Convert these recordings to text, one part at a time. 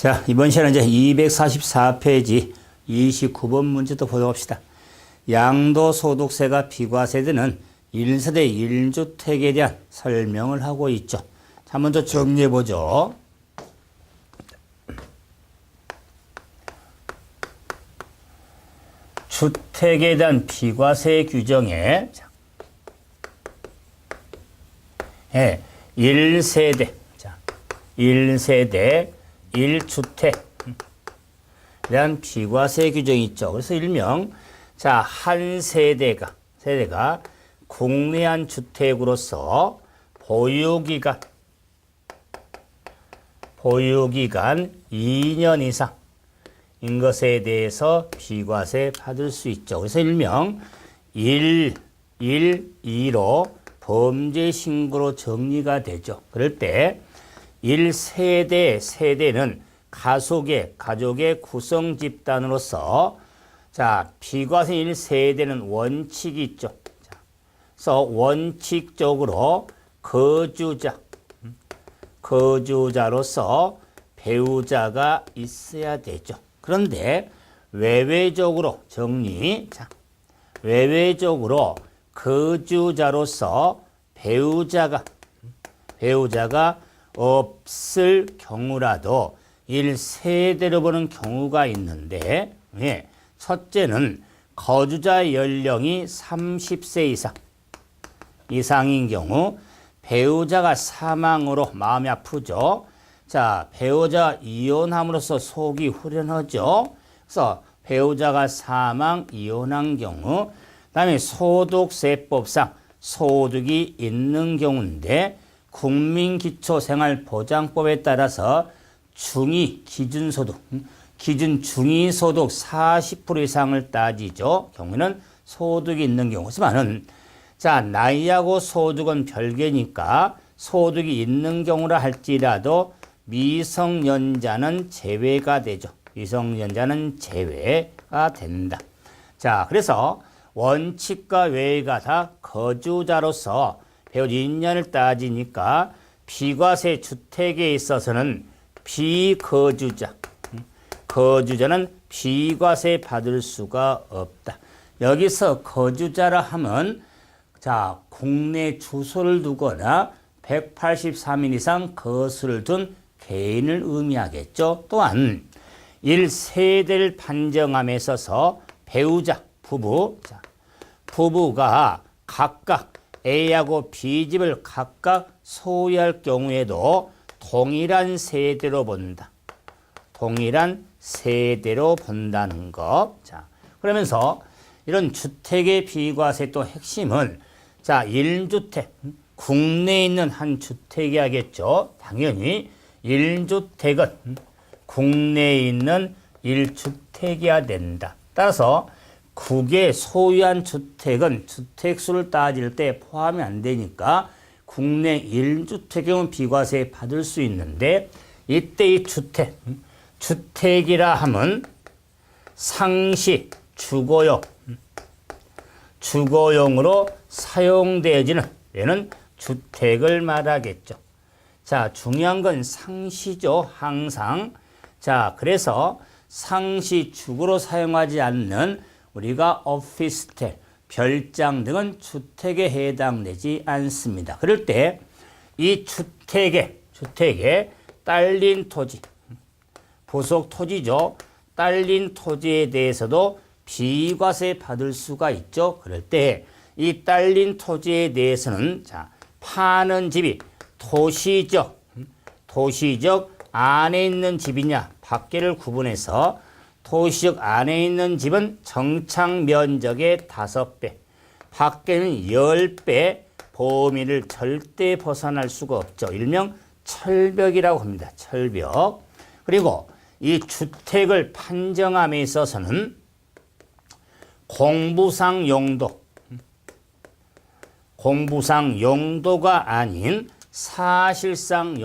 자, 이번 시간은 이제 244페이지 29번 문제도 보도록 합시다. 양도소득세가 비과세되는 1세대 1주택에 대한 설명을 하고 있죠. 자, 먼저 정리해보죠. 주택에 대한 비과세 규정에 1세대, 1세대 1주택에 대한 비과세 규정이 있죠. 그래서 일명 한 세대가 국내 한 주택으로서 보유기간 2년 이상인 것에 대해서 비과세 받을 수 있죠. 그래서 일명 112로 범죄 신고로 정리가 되죠. 그럴 때 1세대는 가족의 구성 집단으로서 비과세 1세대는 원칙이 있죠. 그래서 원칙적으로 거주자로서 배우자가 있어야 되죠. 그런데 외외적으로 외외적으로 거주자로서 배우자가 없을 경우라도 1세대로 보는 경우가 있는데, 첫째는 거주자 연령이 30세 이상인 경우, 배우자가 사망으로 마음이 아프죠. 배우자 이혼함으로써 속이 후련하죠. 그래서 배우자가 이혼한 경우, 그다음에 소득세법상 소득이 있는 경우인데 국민기초생활보장법에 따라서 기준 중위소득 40% 이상을 따지죠. 경우에는 소득이 있는 경우지만은 나이하고 소득은 별개니까 소득이 있는 경우라 할지라도 미성년자는 제외가 되죠. 미성년자는 제외가 된다. 그래서 원칙과 외가 다 거주자로서 배우자 인연을 따지니까 비과세 주택에 있어서는 거주자는 비과세 받을 수가 없다. 여기서 거주자라 하면 국내 주소를 두거나 183일 이상 거수를 둔 개인을 의미하겠죠. 또한 1세대를 판정함에 있어서 배우자, 부부가 각각 A하고 B집을 각각 소유할 경우에도 동일한 세대로 본다는 것. 그러면서 이런 주택의 비과세 또 핵심은 1주택, 국내에 있는 한 주택이야겠죠. 당연히 1주택은 국내에 있는 1주택이어야 된다. 따라서 국에 소유한 주택은 주택수를 따질 때 포함이 안 되니까 국내 1주택의 경우 비과세 받을 수 있는데, 이때 이 주택이라 하면 상시, 주거용으로 사용되어지는 얘는 주택을 말하겠죠. 중요한 건 상시죠. 항상. 그래서 상시 주거로 사용하지 않는 우리가 오피스텔, 별장 등은 주택에 해당되지 않습니다. 그럴 때 이 주택에 딸린 토지, 부속 토지죠. 딸린 토지에 대해서도 비과세 받을 수가 있죠. 그럴 때 이 딸린 토지에 대해서는 파는 집이 도시적 안에 있는 집이냐 밖에를 구분해서 도시적 안에 있는 집은 정착 면적의 5배, 밖에는 10배 범위를 절대 벗어날 수가 없죠. 일명 철벽이라고 합니다. 철벽. 그리고 이 주택을 판정함에 있어서는 공부상 용도가 아닌 사실상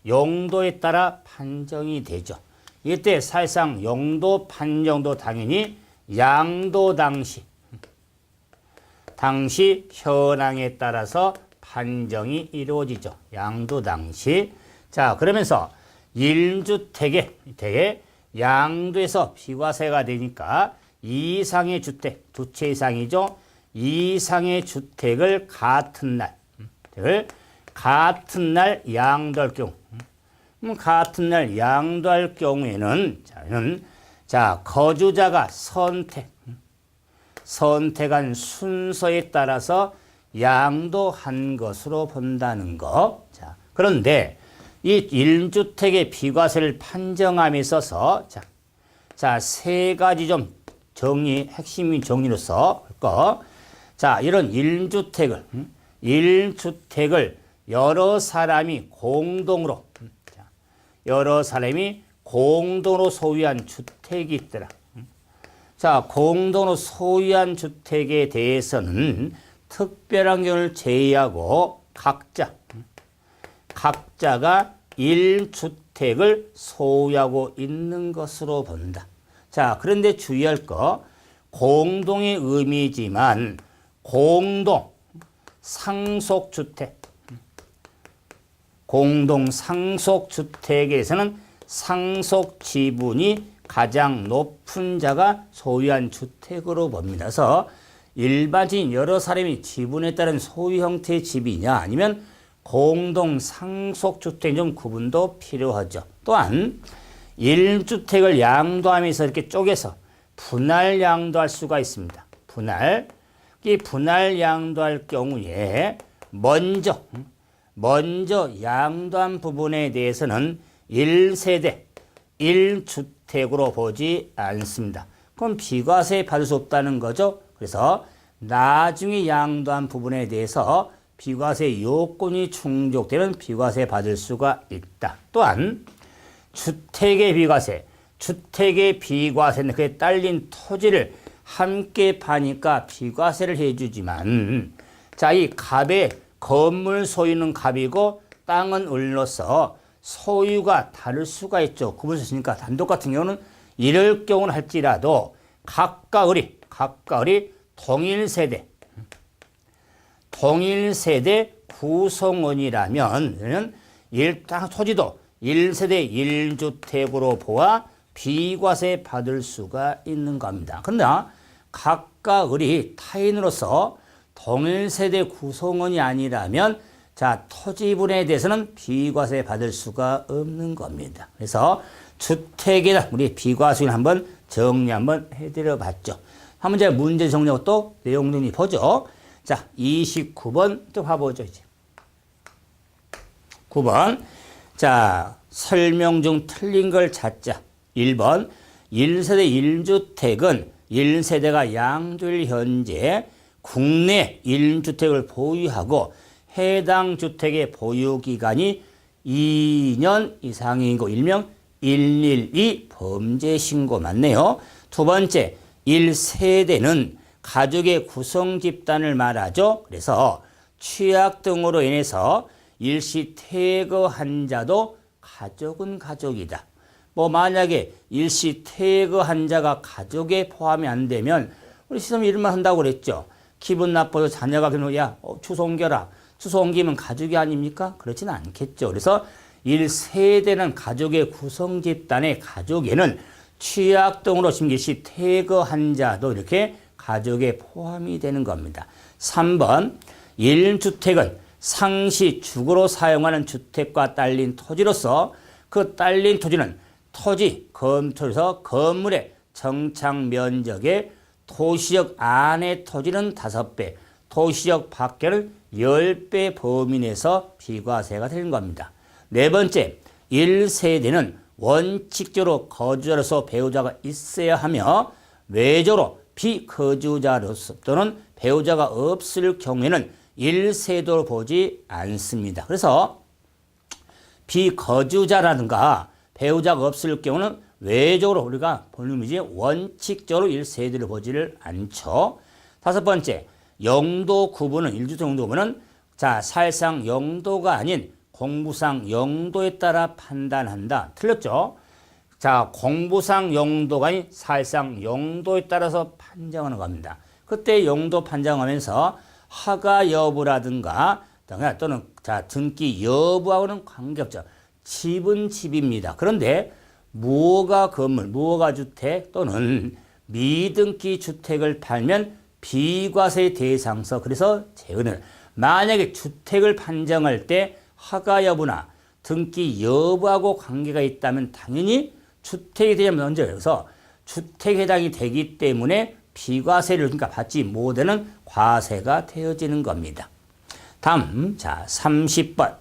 용도에 따라 판정이 되죠. 이때 사실상 용도 판정도 당연히 양도 당시 현황에 따라서 판정이 이루어지죠. 양도 당시. 자, 그러면서 1주택에 양도에서 비과세가 되니까 이상의 주택, 두 채 이상이죠. 이상의 주택을 같은 날 양도할 경우. 같은 날 양도할 경우에는 거주자가 선택한 순서에 따라서 양도한 것으로 본다는 거. 자, 그런데 이 1주택의 비과세를 판정함에 있어서 세 가지 좀 핵심 정리로서 할 거. 자, 이런 1주택을 여러 사람이 공동으로 소유한 주택이 있더라. 자, 공동으로 소유한 주택에 대해서는 특별한 경우를 제외하고 각자가 1주택을 소유하고 있는 것으로 본다. 자, 그런데 주의할 거, 공동의 의미지만 공동 상속주택에서는 상속 지분이 가장 높은 자가 소유한 주택으로 봅니다. 그래서 일반적인 여러 사람이 지분에 따른 소유 형태의 집이냐 아니면 공동 상속주택 좀 구분도 필요하죠. 또한 1주택을 양도하면서 이렇게 쪼개서 분할 양도할 수가 있습니다. 이 분할 양도할 경우에 먼저 양도한 부분에 대해서는 1세대 1주택으로 보지 않습니다. 그럼 비과세 받을 수 없다는 거죠. 그래서 나중에 양도한 부분에 대해서 비과세 요건이 충족되면 비과세 받을 수가 있다. 또한 주택의 비과세는 그에 딸린 토지를 함께 파니까 비과세를 해주지만, 자, 이 건물 소유는 갑이고 땅은 을로서 소유가 다를 수가 있죠. 구분을 했으니까 단독 같은 경우는 이럴 경우는 할지라도 각각 을이 동일 세대 구성원이라면 땅 토지도 1세대 1주택으로 보아 비과세 받을 수가 있는 겁니다. 그러나 각각 을이 타인으로서 동일 세대 구성원이 아니라면 토지분에 대해서는 비과세 받을 수가 없는 겁니다. 그래서 주택에 대한 우리 비과세를 한번 정리 한번 해드려 봤죠. 한번 제가 문제 정리하고 또 내용 정리 보죠. 자, 29번 또 봐보죠, 이제. 9번. 자, 설명 중 틀린 걸 찾자. 1번. 1세대 1주택은 1세대가 양도일 현재 국내 1주택을 보유하고 해당 주택의 보유기간이 2년 이상이고 일명 112 범죄신고 맞네요. 두 번째, 1세대는 가족의 구성 집단을 말하죠. 그래서 취약 등으로 인해서 일시 퇴거한 자도 가족은 가족이다. 만약에 일시 퇴거한 자가 가족에 포함이 안 되면 우리 시험 이름만 한다고 그랬죠. 기분 나빠서 자녀가 그러면 추소 옮겨라. 추소 옮기면 가족이 아닙니까? 그렇지는 않겠죠. 그래서 1세대는 가족의 구성 집단의 가족에는 취약 등으로 지금 일시 퇴거한 자도 이렇게 가족에 포함이 되는 겁니다. 3번, 1주택은 상시 주거로 사용하는 주택과 딸린 토지로서 그 딸린 토지는 검토에서 건물의 정착 면적의 도시적 안의 토지는 5배, 도시적 밖에는 10배 범위 내에서 비과세가 되는 겁니다. 네 번째, 1세대는 원칙적으로 거주자로서 배우자가 있어야 하며 외적으로 비거주자로서 또는 배우자가 없을 경우에는 1세대로 보지 않습니다. 그래서 비거주자라든가 배우자가 없을 경우는 외적으로 우리가 보는 의미지 원칙적으로 1세대를 보지를 않죠. 다섯 번째, 영도 구분은 1주택 영도 구분은 사실상 영도가 아닌 공부상 영도에 따라 판단한다. 틀렸죠? 공부상 영도가 아닌 사실상 영도에 따라서 판정하는 겁니다. 그때 영도 판정하면서 허가 여부라든가 또는 자, 등기 여부하고는 관계없죠. 집은 집입니다. 그런데 무허가 건물, 무허가 주택 또는 미등기 주택을 팔면 비과세 대상서, 그래서 재원을 만약에 주택을 판정할 때 허가 여부나 등기 여부하고 관계가 있다면 당연히 주택에 대한 문제예요. 그래서 주택에 해당이 되기 때문에 비과세를 그러니까 받지 못하는 과세가 되어지는 겁니다. 다음, 자, 30번.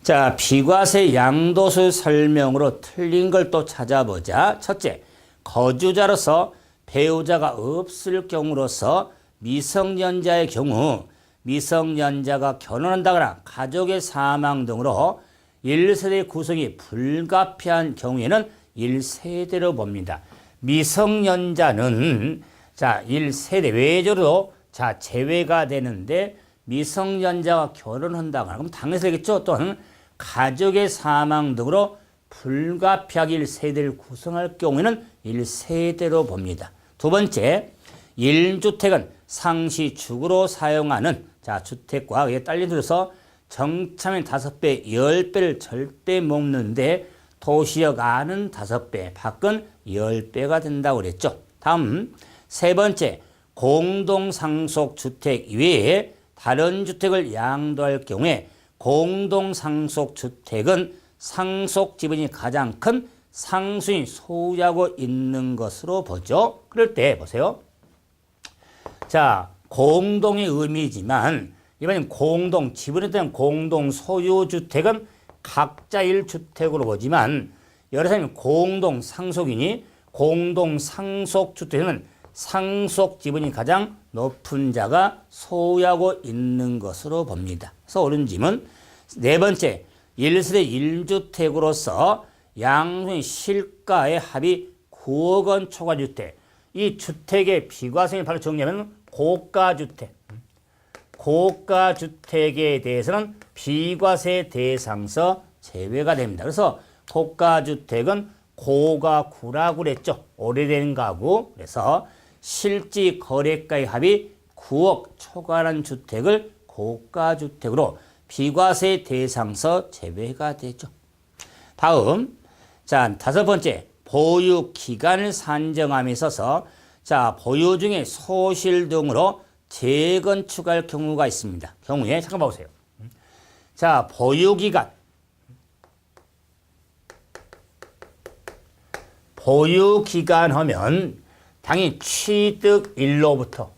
자, 비과세 양도소 설명으로 틀린 걸 또 찾아보자. 첫째, 거주자로서 배우자가 없을 경우로서 미성년자의 경우 미성년자가 결혼한다거나 가족의 사망 등으로 1세대 구성이 불가피한 경우에는 1세대로 봅니다. 미성년자는 자, 1세대 외조로 자, 제외가 되는데 미성년자가 결혼한다거나 그럼 당연히 되겠죠. 또는 가족의 사망 등으로 불가피하게 1세대를 구성할 경우에는 1세대로 봅니다. 두 번째, 1주택은 상시 주거로 사용하는 자, 주택과 그에 딸린 들어서 정차면 5배, 10배를 절대 먹는데 도시역 안은 5배, 밖은 10배가 된다고 그랬죠. 다음, 세 번째, 공동상속주택 이외에 다른 주택을 양도할 경우에 공동상속주택은 상속지분이 가장 큰 상수인 소유하고 있는 것으로 보죠. 그럴 때 보세요. 자, 공동의 의미지만 이번엔 공동, 지분에 대한 공동 소유주택은 각자 1주택으로 보지만 여러 사람이 공동 상속이니 공동 상속주택은 상속 지분이 가장 높은 자가 소유하고 있는 것으로 봅니다. 그래서 옳은 질문 네 번째, 1세대 1주택으로서 양손 실가의 합이 9억 원 초과주택. 이 주택의 비과세를 바로 정리하면 고가주택. 고가주택에 대해서는 비과세 대상서 제외가 됩니다. 그래서 고가주택은 고가구라고 그랬죠. 오래된 가구. 그래서 실지 거래가의 합이 9억 초과한 주택을 고가주택으로 비과세 대상서 제외가 되죠. 다음, 자, 다섯 번째, 보유 기간을 산정함에 있어서 자, 보유 중에 소실 등으로 재건축할 경우가 있습니다. 경우에 잠깐 봐보세요. 자, 보유 기간. 보유 기간 하면 당연히 취득일로부터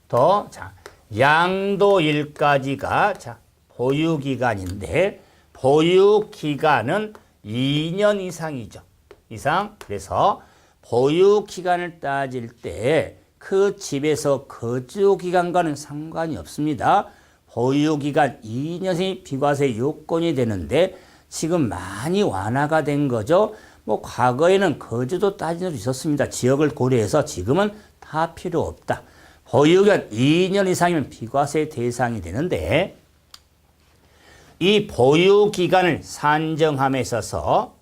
더 자, 양도일까지가 자, 보유 기간인데 보유 기간은 2년 이상이죠. 이상. 그래서 보유 기간을 따질 때 그 집에서 거주 기간과는 상관이 없습니다. 보유 기간 2년이 비과세 요건이 되는데 지금 많이 완화가 된 거죠. 뭐 과거에는 거주도 따질 수 있었습니다. 지역을 고려해서 지금은 다 필요 없다. 보유기간 2년 이상이면 비과세 대상이 되는데 이 보유기간을 산정함에 있어서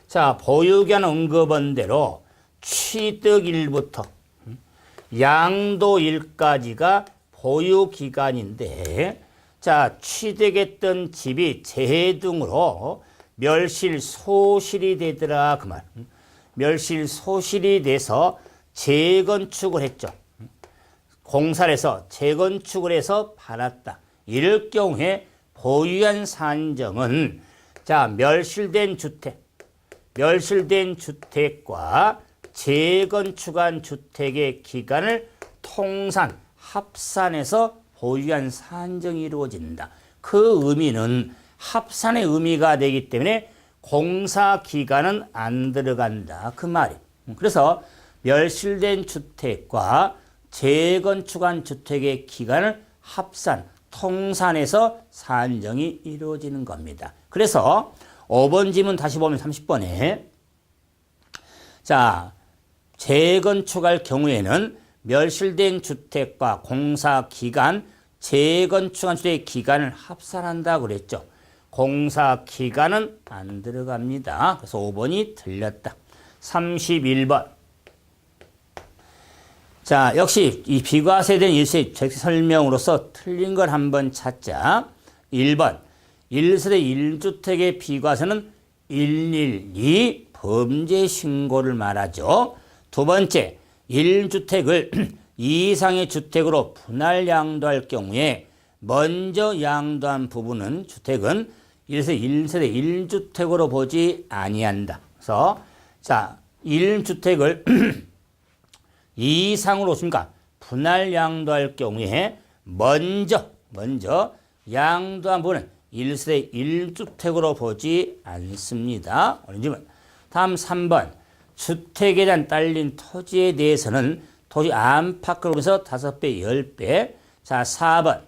자, 보유기간 언급원대로 취득일부터 양도일까지가 보유기간인데 자, 취득했던 집이 재해 등으로 멸실 소실이 되더라 그 말. 멸실 소실이 돼서 재건축을 했죠. 공사를 해서 재건축을 해서 팔았다. 이럴 경우에 보유한 산정은 자, 멸실된 주택과 재건축한 주택의 기간을 통산 합산해서 보유한 산정이 이루어진다. 그 의미는 합산의 의미가 되기 때문에 공사 기간은 안 들어간다. 그 말이. 그래서 멸실된 주택과 재건축한 주택의 기간을 합산, 통산해서 산정이 이루어지는 겁니다. 그래서 5번 지문 다시 보면 30번에 자, 재건축할 경우에는 멸실된 주택과 공사 기간, 재건축한 주택의 기간을 합산한다고 그랬죠. 공사 기간은 안 들어갑니다. 그래서 5번이 틀렸다. 31번. 자, 역시 이 비과세된 일세 설명으로서 틀린 걸 한번 찾자. 1번 1세대 1주택의 비과세는 112 범죄 신고를 말하죠. 두 번째 1주택을 이상의 주택으로 분할 양도할 경우에 먼저 양도한 부분은 주택은 1세대 1주택으로 보지 아니한다. 그래서 자 1주택을 이상으로 씁니까? 분할 양도할 경우에 먼저 양도한 부분은 1세대 1주택으로 보지 않습니다. 다음 3번 주택에 대한 딸린 토지에 대해서는 토지 안팎으로 해서 5배, 10배. 자 4번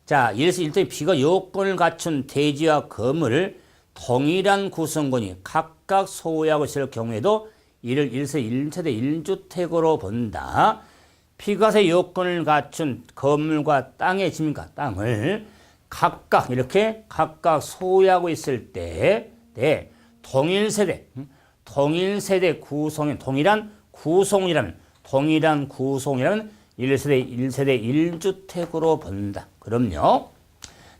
자 1세대 1주택 비과 요건을 갖춘 대지와 건물을 동일한 구성권이 각각 소유하고 있을 경우에도 이를 1세대 1주택으로 본다. 비과세 요건을 갖춘 건물과 땅의 집입니까? 땅을 각각 이렇게 각각 소유하고 있을 때 네, 동일 세대 구성인 동일한 구성이라면 1세대 1주택으로 본다. 그럼요.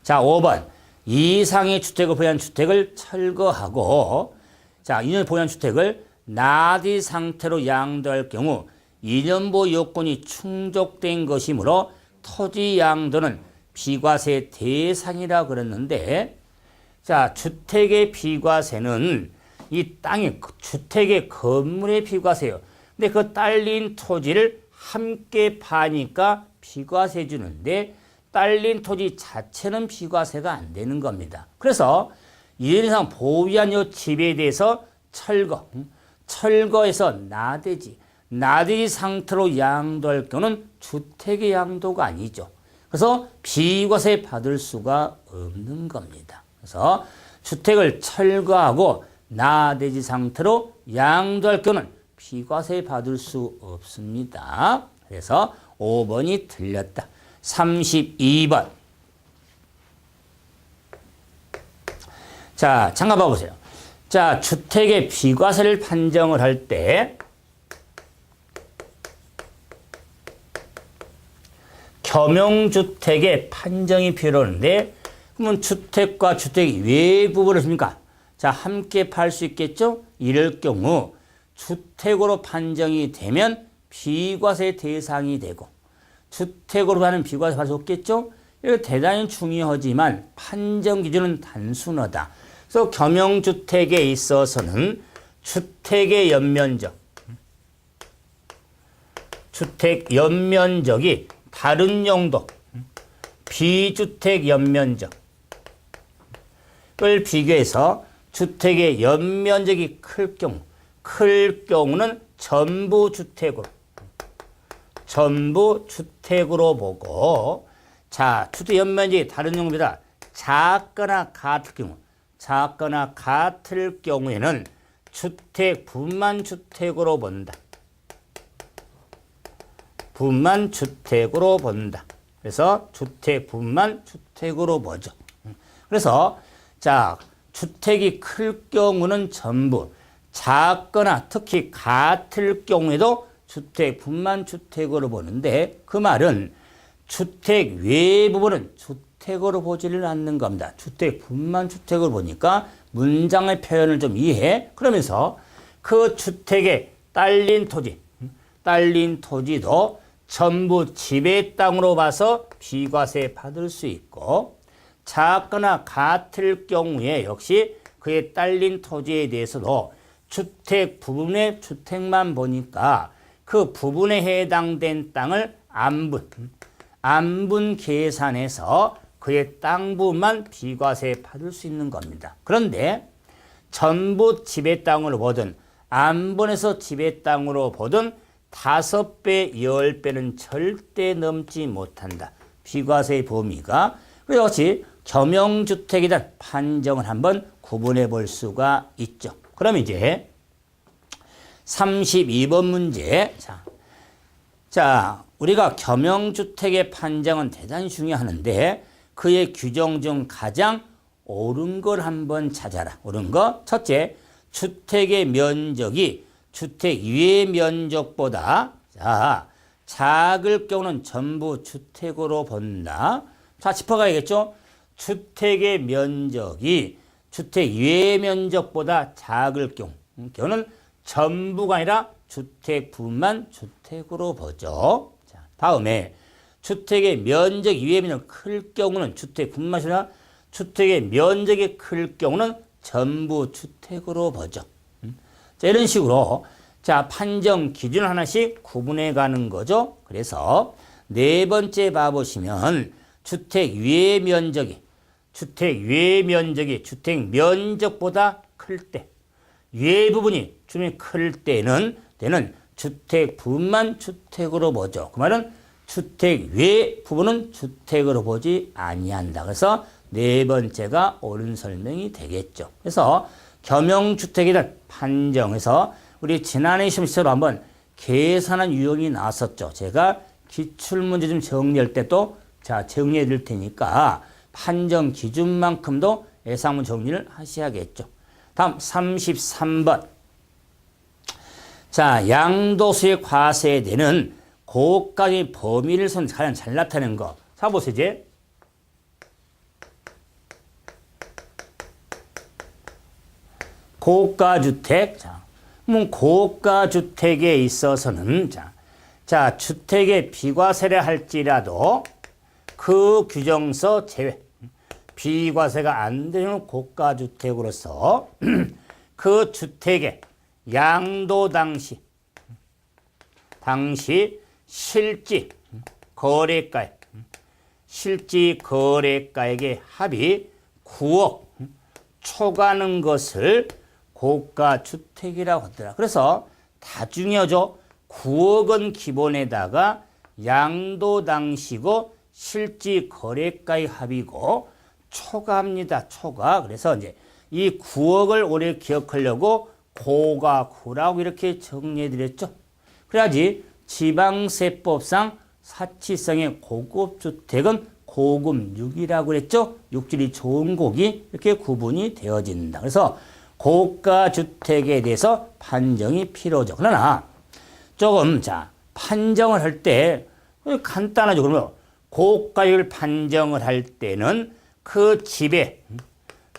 자, 5번. 이상의 주택을 보유한 주택을 철거하고 자, 2년 보유한 주택을 나디 상태로 양도할 경우 2년보 요건이 충족된 것이므로 토지 양도는 비과세 대상이라 그랬는데 자, 주택의 비과세는 이 땅의 주택의 건물의 비과세예요. 근데 그 딸린 토지를 함께 파니까 비과세 주는데 딸린 토지 자체는 비과세가 안 되는 겁니다. 그래서 2년 이상 보유한 이 집에 대해서 철거해서 나대지 상태로 양도할 경우는 주택의 양도가 아니죠. 그래서 비과세 받을 수가 없는 겁니다. 그래서 주택을 철거하고 나대지 상태로 양도할 경우는 비과세 받을 수 없습니다. 그래서 5번이 틀렸다. 32번. 자, 잠깐 봐보세요. 자, 주택의 비과세를 판정을 할 때 겸용주택의 판정이 필요한데 그러면 주택과 주택 외 부분을 씁니까? 자, 함께 팔 수 있겠죠? 이럴 경우 주택으로 판정이 되면 비과세 대상이 되고 주택으로 하는 비과세 받을 수 없겠죠? 이거 대단히 중요하지만 판정 기준은 단순하다. 그래서 겸용주택에 있어서는 주택의 연면적이 다른 용도 비주택 연면적을 비교해서 주택의 연면적이 클 경우는 전부 주택으로 보고 자, 주택 연면적이 다른 용도보다 작거나 같을 경우에는 주택 분만 주택으로 본다. 그래서 주택 분만 주택으로 보죠. 그래서 자, 주택이 클 경우는 전부, 작거나 특히 같을 경우에도 주택 분만 주택으로 보는데 그 말은 주택 외 부분은 주택으로 보지를 않는 겁니다. 주택 분만 주택으로 보니까 문장의 표현을 좀 이해해. 그러면서 그 주택의 딸린 토지도 전부 지배 땅으로 봐서 비과세 받을 수 있고 작거나 같을 경우에 역시 그의 딸린 토지에 대해서도 주택 부분의 주택만 보니까 그 부분에 해당된 땅을 안분 계산해서 그의 땅 부분만 비과세 받을 수 있는 겁니다. 그런데 전부 지배 땅으로 보든 안분에서 지배 땅으로 보든 5배, 10배는 절대 넘지 못한다. 비과세의 범위가. 그래서 역시 겸용주택에 대한 판정을 한번 구분해 볼 수가 있죠. 그럼 이제 32번 문제. 자, 우리가 겸용주택의 판정은 대단히 중요하는데 그의 규정 중 가장 옳은 걸 한번 찾아라. 옳은 거. 첫째, 주택의 면적이 주택 위의 면적보다 자, 작을 경우는 전부 주택으로 본다. 자, 짚어가야겠죠? 주택의 면적이 주택 외 면적보다 작을 경우는 전부가 아니라 주택 부분만 주택으로 보죠. 자, 다음에 주택의 면적 이외의 면적이 클 경우는 주택 부분만 아니라 주택의 면적이 클 경우는 전부 주택으로 보죠. 자, 이런 식으로 자, 판정 기준을 하나씩 구분해 가는 거죠. 그래서 네 번째 봐보시면 주택 외 면적이 주택 면적보다 클 때, 외 부분이 좀 클 때는 주택 부분만 주택으로 보죠. 그 말은 주택 외 부분은 주택으로 보지 아니한다. 그래서 네 번째가 옳은 설명이 되겠죠. 그래서 겸용주택에 대한 판정에서 우리 지난해 시험에서 한번 계산한 유형이 나왔었죠. 제가 기출문제 좀 정리할 때 또 자, 정리해 드릴 테니까 판정 기준만큼도 예상문 정리를 하셔야겠죠. 다음 33번. 자, 양도소에 과세되는 고가의 범위를 가장 잘 나타내는 거. 자, 보세요, 이제. 고가주택. 자, 고가주택에 있어서는, 자, 주택의 비과세를 할지라도 그 규정서 제외. 비과세가 안 되는 고가주택으로서 그 주택의 양도 당시 실지 거래가액의 합이 9억 초과하는 것을 고가주택이라고 하더라. 그래서 다 중요하죠. 9억은 기본에다가 양도 당시고 실지 거래가의 합이고 초과합니다. 초과. 그래서 이제 이 9억을 오래 기억하려고 고가구라고 이렇게 정리해 드렸죠. 그래야지 지방세법상 사치성의 고급 주택은 고급 6이라고 그랬죠. 육질이 좋은 곡이 이렇게 구분이 되어진다. 그래서 고가 주택에 대해서 판정이 필요하죠. 그러나 조금 자, 판정을 할 때 간단하죠. 그러면 고가율 판정을 할 때는 그 집의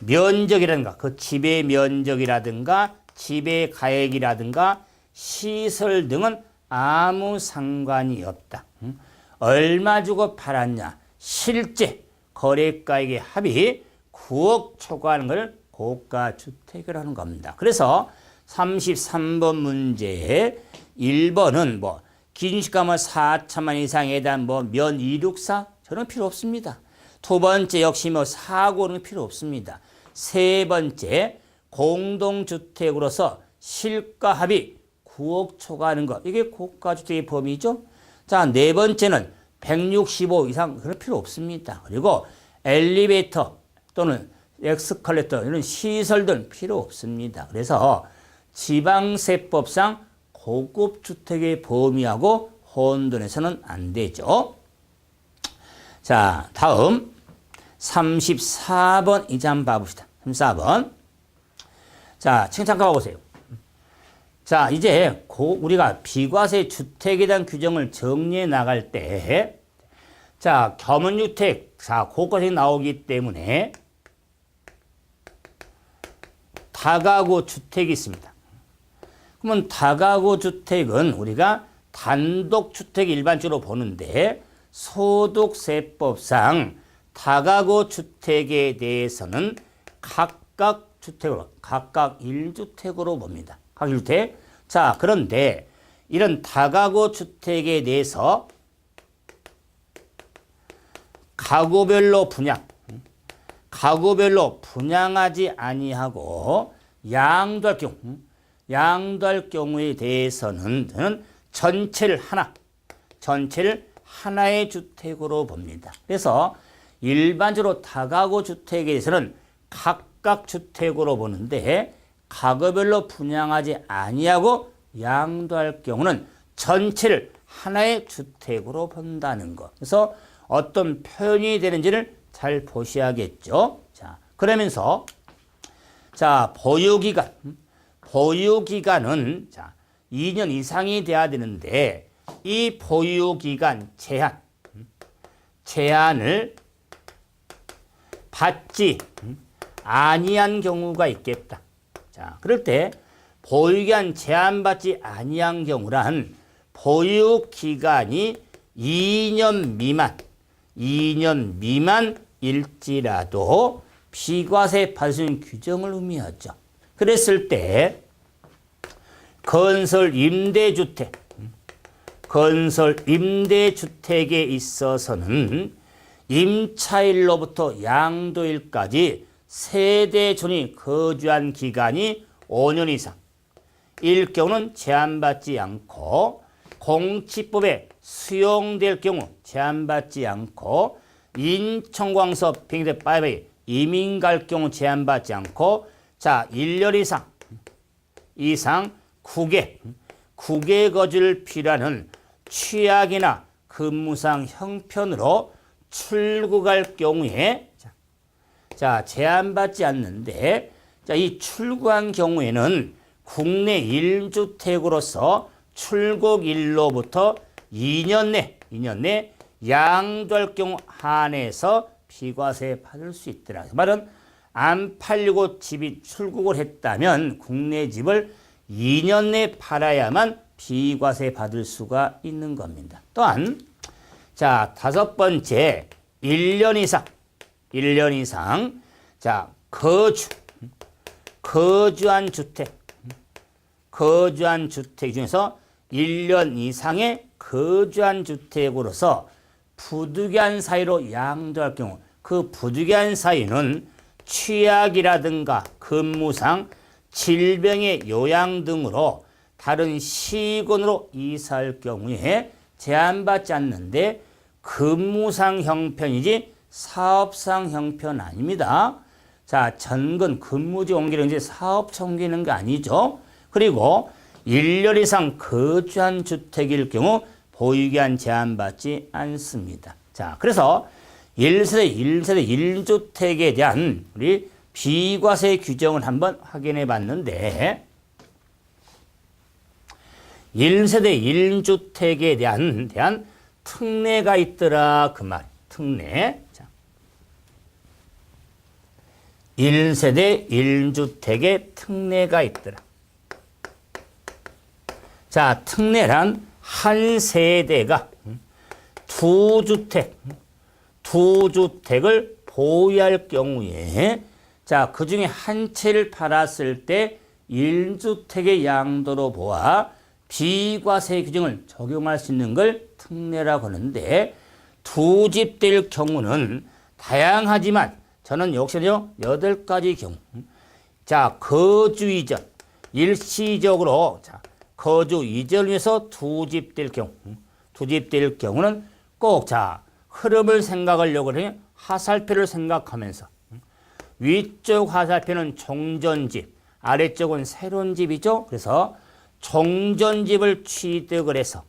면적이라든가 그 집의 면적이라든가 집의 가액이라든가 시설 등은 아무 상관이 없다. 얼마 주고 팔았냐. 실제 거래가액의 합이 9억 초과하는 걸 고가주택을 하는 겁니다. 그래서 33번 문제에 1번은 뭐 기준시가만 4천만 이상에 대한 뭐 면 264 저는 필요 없습니다. 두 번째 역시 뭐 사고는 필요 없습니다. 세 번째 공동주택으로서 실가합이 9억 초과하는 것. 이게 고가주택의 범위죠. 자, 네 번째는 165 이상 그럴 필요 없습니다. 그리고 엘리베이터 또는 엑스컬레이터 이런 시설들 필요 없습니다. 그래서 지방세법상 고급 주택의 범위하고 혼돈해서는 안 되죠. 자, 다음 34번 이제 한번 봐봅시다. 34번. 자, 칭찬 가보세요. 자, 이제 우리가 비과세 주택에 대한 규정을 정리해 나갈 때, 자, 겸용주택, 자, 고가세 나오기 때문에 다가구 주택이 있습니다. 그러면 다가구 주택은 우리가 단독주택 일반적으로 보는데 소득세법상 다가구 주택에 대해서는 각각 주택으로, 각각 1주택으로 봅니다. 각 1주택. 자, 그런데 이런 다가구 주택에 대해서 가구별로 분양하지 아니하고 양도할 경우에 대해서는 전체를 하나의 주택으로 봅니다. 그래서 일반적으로 다가구 주택에 대해서는 각각 주택으로 보는데 가구별로 분양하지 아니하고 양도할 경우는 전체를 하나의 주택으로 본다는 것. 그래서 어떤 표현이 되는지를 잘 보셔야겠죠. 자, 그러면서 자, 보유기간은 자, 2년 이상이 돼야 되는데 이 보유기간 제한을 받지 아니한 경우가 있겠다. 자, 그럴 때 보유기간 제한받지 아니한 경우란 보유기간이 2년 미만일지라도 비과세 받을 수 있는 규정을 의미하죠. 그랬을 때 건설 임대주택에 있어서는 임차일로부터 양도일까지 세대존이 거주한 기간이 5년 이상 일 경우는 제한받지 않고 공치법에 수용될 경우 제한받지 않고 인천광서 빙대 빠이바이 이민 갈 경우 제한받지 않고 자 1년 이상 국외 거주를 필요하는 취약이나 근무상 형편으로 출국할 경우에 자 제한받지 않는데 자 이 출국한 경우에는 국내 1주택으로서 출국일로부터 2년 내 양도할 경우 한해서 비과세 받을 수 있더라. 말은 안 팔리고 집이 출국을 했다면 국내 집을 2년 내 팔아야만 비과세 받을 수가 있는 겁니다. 또한 자 5번째 1년 이상 자 거주한 주택 중에서 1년 이상의 거주한 주택으로서 부득이한 사유로 양도할 경우 그 부득이한 사유는 취약이라든가 근무상 질병의 요양 등으로 다른 시군으로 이사할 경우에 제한받지 않는데 근무상 형편이지 사업상 형편 아닙니다. 자, 전근 근무지 옮기는 이제 사업차 옮기는 게 아니죠. 그리고 1년 이상 거주한 주택일 경우 보유기한 제한받지 않습니다. 자, 그래서 1세대 1주택에 대한 우리 비과세 규정을 한번 확인해 봤는데 1세대 1주택에 대한 특례가 있더라 그 말. 특례. 자, 1세대 1주택에 특례가 있더라. 자, 특례란 한 세대가 두 주택을 보유할 경우에 자, 그 중에 한 채를 팔았을 때 1주택의 양도로 보아 비과세 규정을 적용할 수 있는 걸 특례라고 하는데 두 집 될 경우는 다양하지만 저는 역시요 8가지 경우. 자, 거주 이전. 일시적으로 자, 거주 이전을 위해서 두 집 될 경우는 꼭 자, 흐름을 생각하려고 하면 하살표를 생각하면서 위쪽 화살표는 종전집, 아래쪽은 새로운 집이죠. 그래서 종전집을 취득을 해서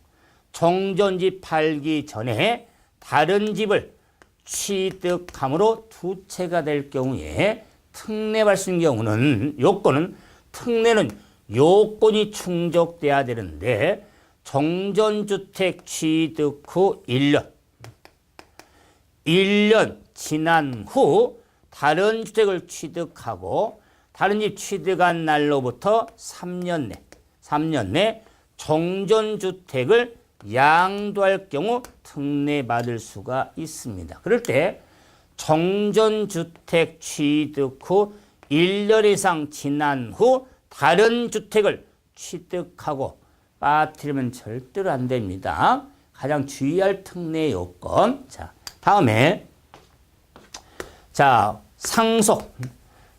종전집 팔기 전에 다른 집을 취득함으로 두 채가 될 경우에 특례 발생 경우는 특례는 요건이 충족돼야 되는데 종전주택 취득 후 1년 지난 후 다른 주택을 취득하고 다른 집 취득한 날로부터 3년 내 종전주택을 양도할 경우 특례 받을 수가 있습니다. 그럴 때 종전주택 취득 후 1년 이상 지난 후 다른 주택을 취득하고 빠뜨리면 절대로 안 됩니다. 가장 주의할 특례 요건. 자, 다음에 자,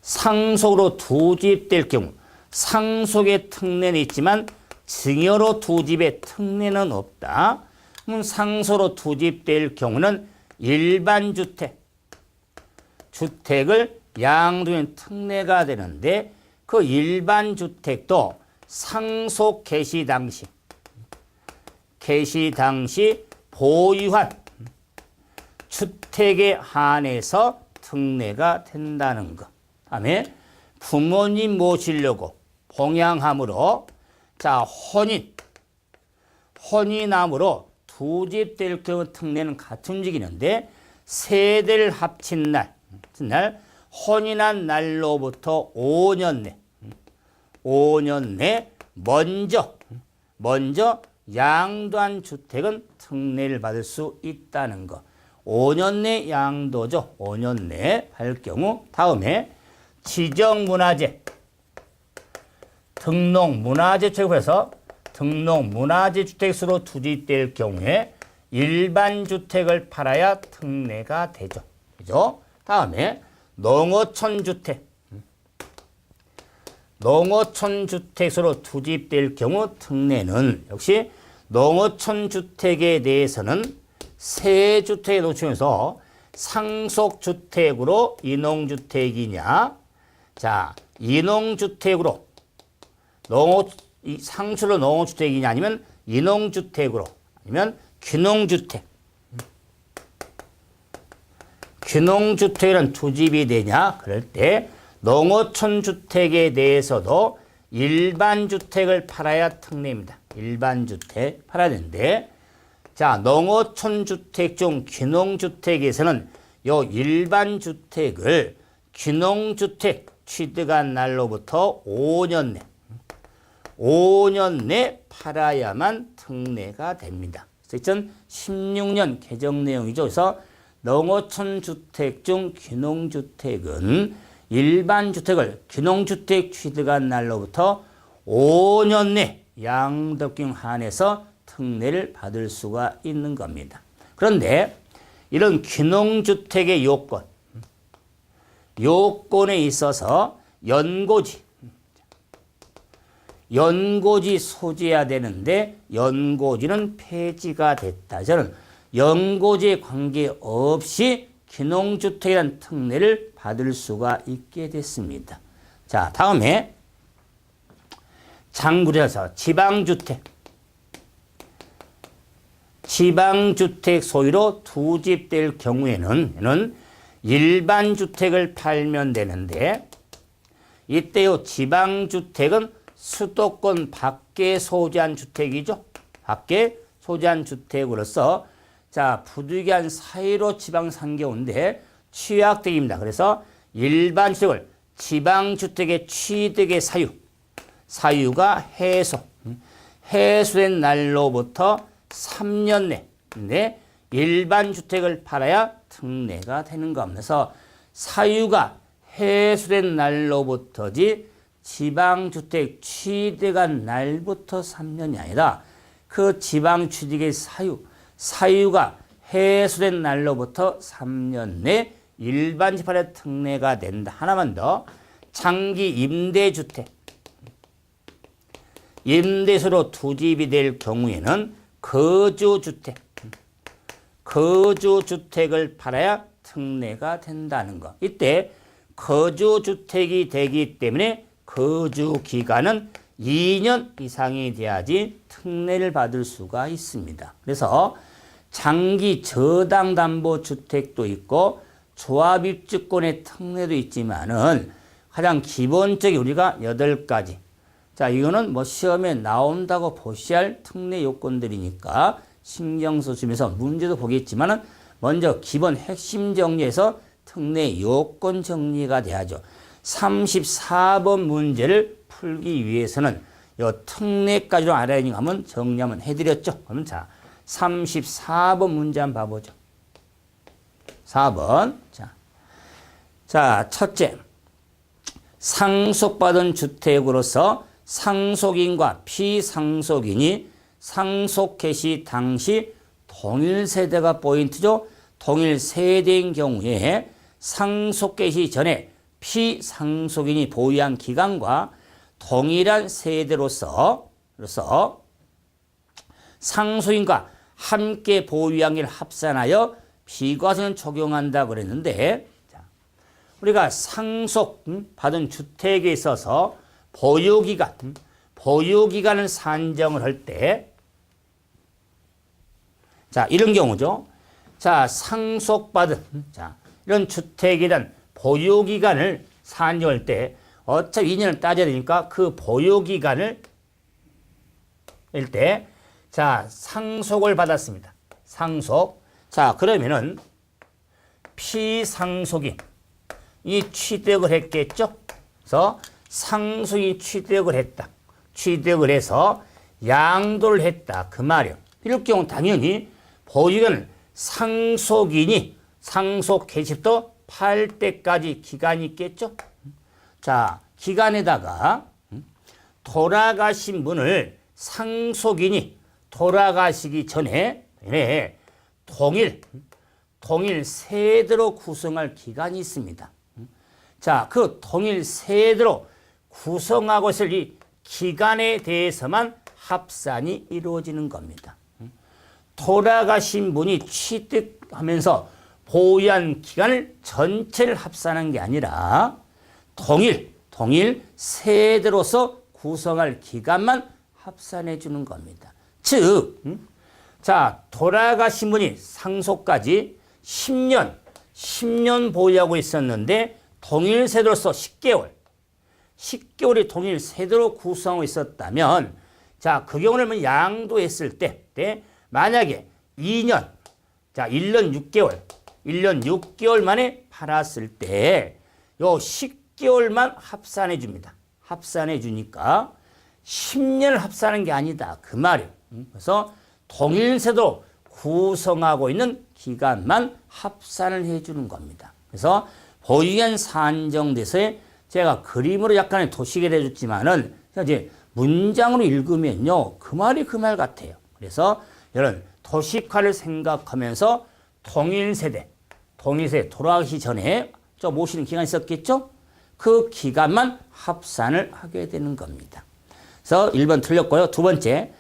상속으로 두 집 될 경우 상속의 특례는 있지만 증여로 두 집의 특례는 없다. 그럼 상속으로 두 집 될 경우는 일반 주택을 양도인 특례가 되는데 그 일반 주택도 상속 개시 당시 보유한 주택에 한해서 특례가 된다는 것. 다음에 부모님 모시려고 봉양함으로 자, 혼인함으로 두 집 될 경우 특례는 같은 움직이는데 세대를 합친 날, 혼인한 날로부터 5년 내 먼저 양도한 주택은 특례를 받을 수 있다는 거. 5년 내 양도죠. 5년 내 할 경우 다음에 지정문화재 등록문화재 주택에서 등록문화재 주택수로 투집될 경우에 일반 주택을 팔아야 특례가 되죠. 그죠? 다음에 농어촌 주택. 농어촌 주택수로 투집될 경우 특례는 역시 농어촌 주택에 대해서는 세 주택에 놓치면서 상속주택으로 인농주택이냐, 자, 인농주택으로 상수로 농어주택이냐 아니면 인농주택으로 아니면 귀농주택이란 투집이 되냐 그럴 때 농어촌 주택에 대해서도 일반 주택을 팔아야 특례입니다. 일반 주택 팔아야 되는데 자, 농어촌 주택 중 귀농주택에서는 요 일반 주택을 귀농주택 취득한 날로부터 5년 내 팔아야만 특례가 됩니다. 2016년 개정 내용이죠. 그래서 농어촌 주택 중 귀농주택은 일반 주택을 귀농주택 취득한 날로부터 5년 내 양도경 한해서 특례를 받을 수가 있는 겁니다. 그런데 이런 귀농주택의 요건에 있어서 연고지 소지해야 되는데 연고지는 폐지가 됐다. 저는 연고지에 관계없이 귀농주택이라는 특례를 받을 수가 있게 됐습니다. 자, 다음에 장구에서 지방주택 소유로 투집될 경우에는 일반 주택을 팔면 되는데 이때요 지방주택은 수도권 밖에 소지한 주택이죠. 밖에 소지한 주택으로서 자 부득이한 사유로 지방상계인데 취약택입니다. 그래서 일반 주택을 지방주택의 취득의 사유가 해소된 날로부터 3년 내 일반 주택을 팔아야 특례가 되는 겁니다. 그래서 사유가 해소된 날로부터지 지방주택 취득한 날부터 3년이 아니라 그 지방취득의 사유가 해소된 날로부터 3년 내 일반 집팔의 특례가 된다. 하나만 더. 장기 임대수로 투집이 될 경우에는 거주주택을 팔아야 특례가 된다는 거. 이때 거주주택이 되기 때문에 거주기간은 2년 이상이 돼야지 특례를 받을 수가 있습니다. 그래서 장기 저당담보주택도 있고 조합입주권의 특례도 있지만은 가장 기본적인 우리가 8가지. 자, 이거는 뭐 시험에 나온다고 보셔야 할 특례 요건들이니까 신경 써주면서 문제도 보겠지만은 먼저 기본 핵심 정리에서 특례 요건 정리가 돼야죠. 34번 문제를 풀기 위해서는 이 특례까지로 알아야 하면 정리 한번 해드렸죠. 그러면 자, 34번 문제 한번 봐보죠. 4번. 자, 첫째. 상속받은 주택으로서 상속인과 피상속인이 상속 개시 당시 동일 세대가 포인트죠. 동일 세대인 경우에 상속 개시 전에 피상속인이 보유한 기간과 동일한 세대로서 상속인과 함께 보유한 길 합산하여 비과세는 적용한다 그랬는데 우리가 상속 받은 주택에 있어서 보유기간을 산정을 할 때 자, 이런 경우죠. 자, 상속받은 이런 주택에 대한 보유기간을 산정할 때 어차피 2년을 따져야 되니까 그 보유기간을 일 때 자, 상속을 받았습니다. 상속. 자, 그러면은 피상속이 이 취득을 했겠죠? 그래서 상속이 취득을 했다. 취득을 해서 양도를 했다. 그 말이요. 이럴 경우 당연히 보유견은 상속인이 상속 개시부터 팔 때까지 기간이 있겠죠? 자, 기간에다가 돌아가신 분을 상속인이 돌아가시기 전에 동일 세대로 구성할 기간이 있습니다. 자, 그 동일 세대로 구성하고 있을 이 기간에 대해서만 합산이 이루어지는 겁니다. 돌아가신 분이 취득하면서 보유한 기간을 전체를 합산한 게 아니라 동일 세대로서 구성할 기간만 합산해 주는 겁니다. 즉, 자, 돌아가신 분이 상속까지 10년 보유하고 있었는데 동일 세대로서 10개월이 동일 세대로 구성하고 있었다면, 자, 그 경우를 양도했을 때 만약에 2년, 자, 1년 6개월 만에 팔았을 때 요 10개월만 합산해 줍니다. 합산해 주니까 10년을 합산한 게 아니다. 그 말이에요. 그래서 동일 세대로 구성하고 있는 기간만 합산을 해 주는 겁니다. 그래서 보유기간 산정돼서의 제가 그림으로 약간의 도식을 해줬지만은 이제 문장으로 읽으면요, 그 말이 그 말 같아요. 그래서 이런 도식화를 생각하면서 동일 세대 돌아가기 전에 저 모시는 기간이 있었겠죠? 그 기간만 합산을 하게 되는 겁니다. 그래서 1번 틀렸고요. 두 번째,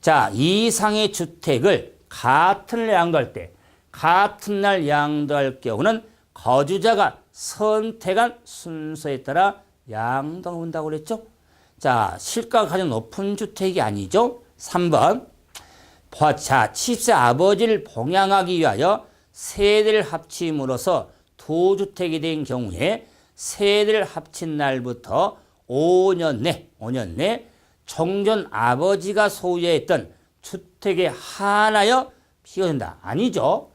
자, 이상의 주택을 같은 날 양도할 때, 같은 날 양도할 경우는 거주자가 선택한 순서에 따라 양도한다고 그랬죠? 자, 실가가 가장 높은 주택이 아니죠? 3번. 자, 70세 아버지를 봉양하기 위하여 세대를 합침으로써 두 주택이 된 경우에 세대를 합친 날부터 5년 내 종전 아버지가 소유했던 주택에 한하여 비워진다. 아니죠.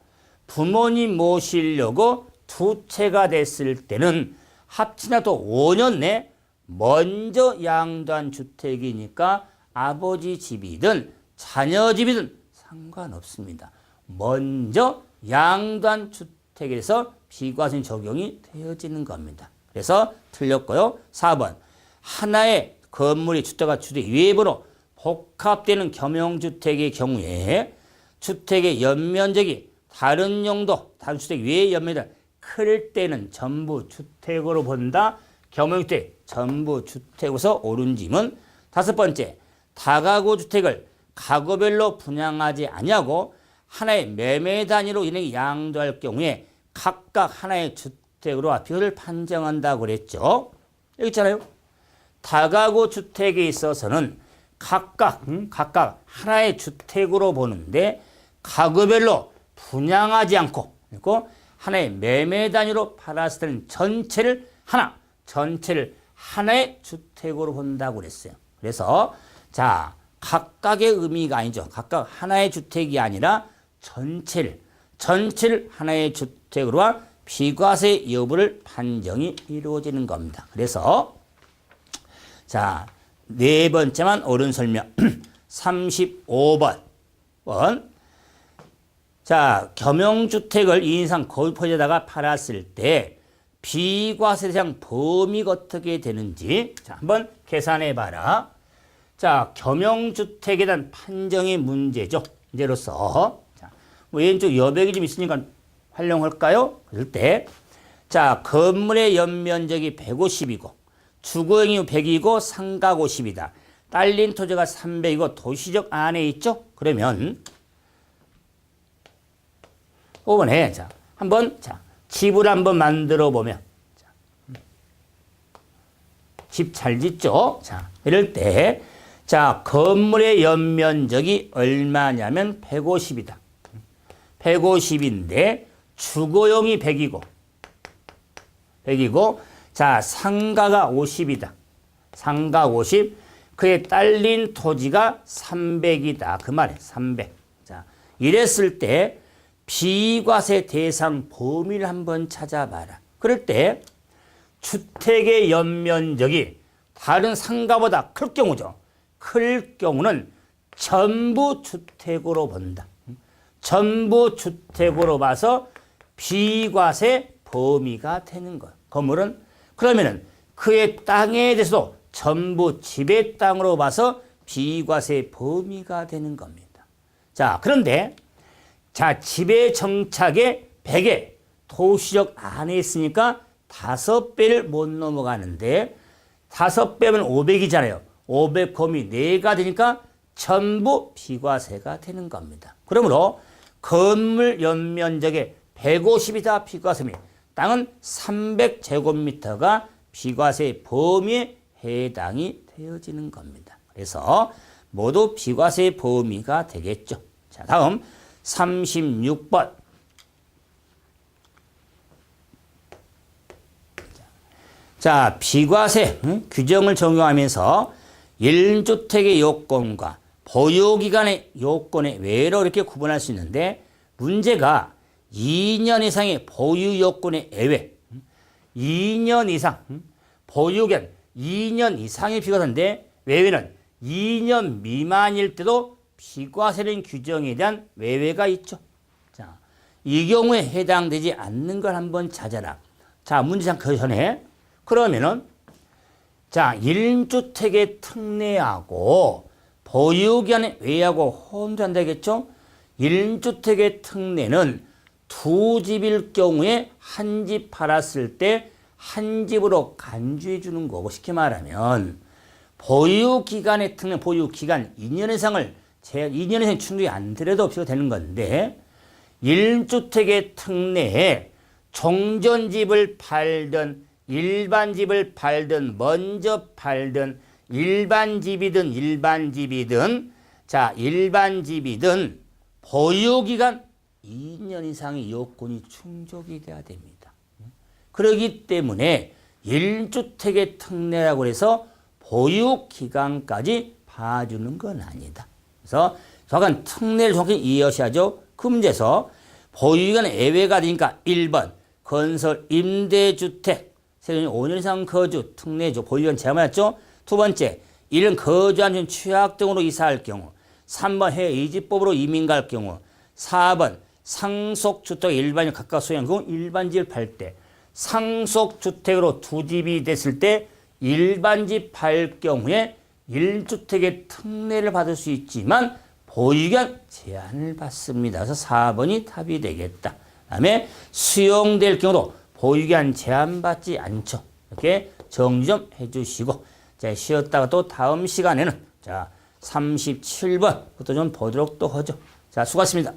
부모님 모시려고 두 채가 됐을 때는 합치나도 5년 내 먼저 양도한 주택이니까 아버지 집이든 자녀 집이든 상관없습니다. 먼저 양도한 주택에서 비과세 적용이 되어지는 겁니다. 그래서 틀렸고요. 4번. 하나의 건물이 주택과 주택 외부로 복합되는 겸용주택의 경우에 주택의 연면적이 다른 주택 외의 연면적이 클 때는 전부 주택으로 본다. 겸용주택 전부 주택으로서 옳은 짐은 5번째. 다가구 주택을 가구별로 분양하지 아니하고 하나의 매매 단위로 인해 양도할 경우에 각각 하나의 주택으로 비율을 판정한다고 그랬죠. 여기 있잖아요. 다가구 주택에 있어서는 각각 하나의 주택으로 보는데 가구별로 분양하지 않고 그리고 하나의 매매 단위로 팔았을 때는 전체를 하나의 주택으로 본다고 그랬어요. 그래서 자, 각각의 의미가 아니죠. 각각 하나의 주택이 아니라 전체를 하나의 주택으로와 비과세 여부를 판정이 이루어지는 겁니다. 그래서 자, 네 번째만 옳은 설명. 35번. 자, 겸용주택을 2인 이상 거주자에다가 팔았을 때 비과세 대상 범위가 어떻게 되는지 자, 한번 계산해 봐라. 자, 겸용주택에 대한 판정의 문제죠. 문제로서 자, 왼쪽 여백이 좀 있으니까 활용할까요? 그럴 때 자, 건물의 연면적이 150이고 주거용이 100이고 상가 50이다. 딸린 토지가 300이고 도시적 안에 있죠? 그러면 5번에 자, 한번 집을 한번 만들어 보면 집 잘 짓죠? 자, 이럴 때 자, 건물의 연면적이 얼마냐면 150이다. 150인데 주거용이 100이고 자, 상가가 50이다. 상가 50. 그에 딸린 토지가 300이다. 그 말이에요. 300. 자, 이랬을 때 비과세 대상 범위를 한번 찾아봐라. 그럴 때 주택의 연면적이 다른 상가보다 클 경우죠. 클 경우는 전부 주택으로 본다. 전부 주택으로 봐서 비과세 범위가 되는 거예요. 건물은 그러면은 그의 땅에 대해서도 전부 지배 땅으로 봐서 비과세 범위가 되는 겁니다. 자, 그런데 자, 지배 정착의 100에 도시적 안에 있으니까 5배를 못 넘어가는데 5배면 500이잖아요. 500 곱이 4가 되니까 전부 비과세가 되는 겁니다. 그러므로 건물 연면적의 150이다 비과세입니다. 땅은 300제곱미터가 비과세 범위에 해당이 되어지는 겁니다. 그래서 모두 비과세 범위가 되겠죠. 자, 다음 36번. 자, 비과세 규정을 적용하면서 1주택의 요건과 보유기간의 요건의 외로 이렇게 구분할 수 있는데 문제가 2년 이상의 보유 요건의 예외 2년 이상 보유기간 2년 이상의 비과세인데 외외는 2년 미만일 때도 비과세는 규정에 대한 외외가 있죠. 자, 이 경우에 해당되지 않는 걸 한번 찾아라. 자, 문제상 그 전에 그러면은 자, 1주택의 특례하고 보유기간의 외하고 혼돈되겠죠? 1주택의 특례는 두 집일 경우에 한 집 팔았을 때 한 집으로 간주해 주는 거고 쉽게 말하면 보유기간의 특례, 보유기간 2년 이상을 2년 이상 충족이 안 되려도 필요가 되는 건데 1주택의 특례에 종전집을 팔든 일반 집을 팔든 먼저 팔든 일반 집이든 자, 일반 집이든 보유기간 2년 이상의 요건이 충족이 돼야 됩니다. 그렇기 때문에 1주택의 특례라고 해서 보유기간까지 봐주는 건 아니다. 그래서 저건 특례를 정확히 이해하셔야죠. 그 문제에서 보유기간 예외가 되니까 1번 건설 임대주택 세전이 5년 이상 거주 특례죠. 보유기간 제한했죠. 두 번째 1은 거주한 중 취약 등으로 이사할 경우 3번 해외 이집법으로 이민 갈 경우 4번 상속주택 일반인 각각 소유한 경우 일반집을 팔 때 상속주택으로 두 집이 됐을 때 일반집 팔 경우에 1주택의 특례를 받을 수 있지만 보유기간 제한을 받습니다. 그래서 4번이 답이 되겠다. 그 다음에 수용될 경우도 보유기간 제한받지 않죠. 이렇게 정리 좀 해주시고 자, 쉬었다가 또 다음 시간에는 자 37번 그것도 좀 보도록 또 하죠. 자, 수고하셨습니다.